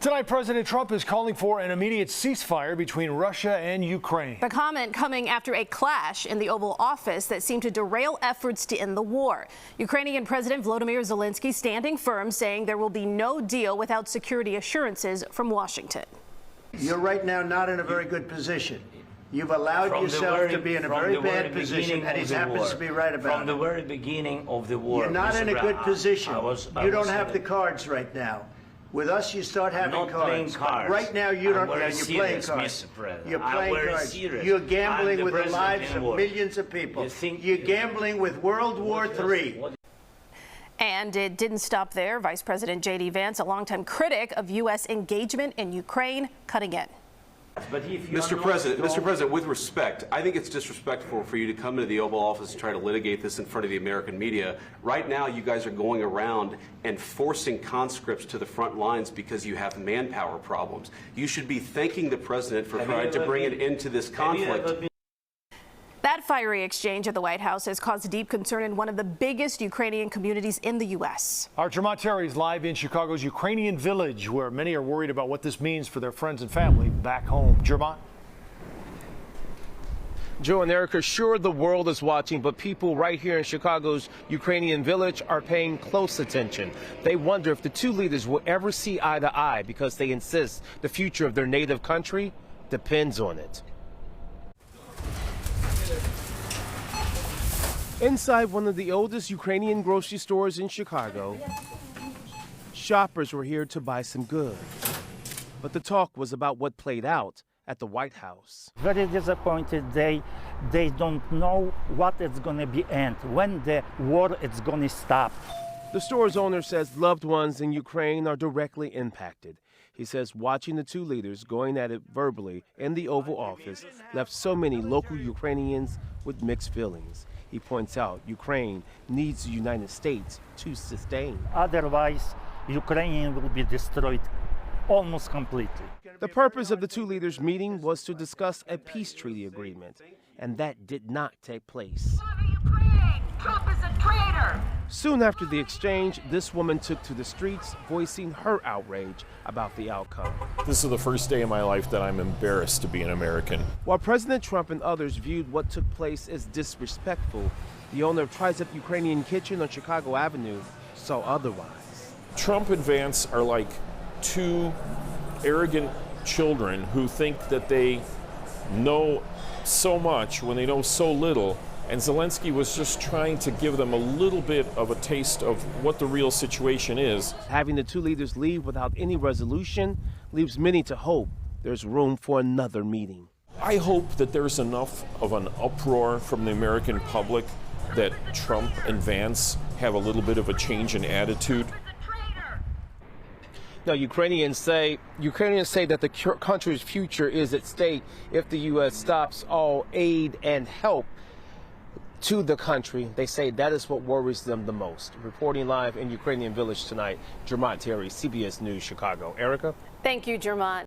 Tonight, President Trump is calling for an immediate ceasefire between Russia and Ukraine. The comment coming after a clash in the Oval Office that seemed to derail efforts to end the war. Ukrainian President Volodymyr Zelenskyy standing firm, saying there will be no deal without security assurances from Washington. You're right now not in a very good position. You've allowed yourself to be in a very bad position, and he happens to be right about it. From the very beginning of the war. You're not in a good position. You don't have the cards right now. With us, you start having cards. Right now, you don't. You're playing cards. You're playing cards. You're gambling with the lives of millions of people. You're gambling with World War III. And it didn't stop there. Vice President J.D. Vance, a longtime critic of U.S. engagement in Ukraine, cutting in. Mr. President, with respect, I think it's disrespectful for you to come into the Oval Office and try to litigate this in front of the American media. Right now, you guys are going around and forcing conscripts to the front lines because you have manpower problems. You should be thanking the president for trying to bring an end to this conflict. That fiery exchange at the White House has caused deep concern in one of the biggest Ukrainian communities in the U.S. Our Jermont Terry is live in Chicago's Ukrainian village, where many are worried about what this means for their friends and family back home. Jermont? Joe and Erica, sure, the world is watching, but people right here in Chicago's Ukrainian village are paying close attention. They wonder if the two leaders will ever see eye to eye because they insist the future of their native country depends on it. Inside one of the oldest Ukrainian grocery stores in Chicago, shoppers were here to buy some goods. But the talk was about what played out at the White House. Very disappointed. They don't know what it's going to be end, when the war is going to stop. The store's owner says loved ones in Ukraine are directly impacted. He says watching the two leaders going at it verbally in the Oval Office left so many local Ukrainians with mixed feelings. He points out Ukraine needs the United States to sustain. Otherwise, Ukraine will be destroyed almost completely. The purpose of the two leaders' meeting was to discuss a peace treaty agreement, and that did not take place. Trump is a traitor! Soon after the exchange, this woman took to the streets, voicing her outrage about the outcome. This is the first day of my life that I'm embarrassed to be an American. While President Trump and others viewed what took place as disrespectful, the owner of Tries-Up Ukrainian Kitchen on Chicago Avenue saw otherwise. Trump and Vance are like two arrogant children who think that they know so much when they know so little. And Zelenskyy was just trying to give them a little bit of a taste of what the real situation is. Having the two leaders leave without any resolution leaves many to hope there's room for another meeting. I hope that there's enough of an uproar from the American public that Trump and Vance have a little bit of a change in attitude. Now, Ukrainians say that the country's future is at stake if the U.S. stops all aid and help to the country. They say that is what worries them the most. Reporting live in Ukrainian Village tonight, Jermont Terry, CBS News Chicago. Erica? Thank you, Jermont.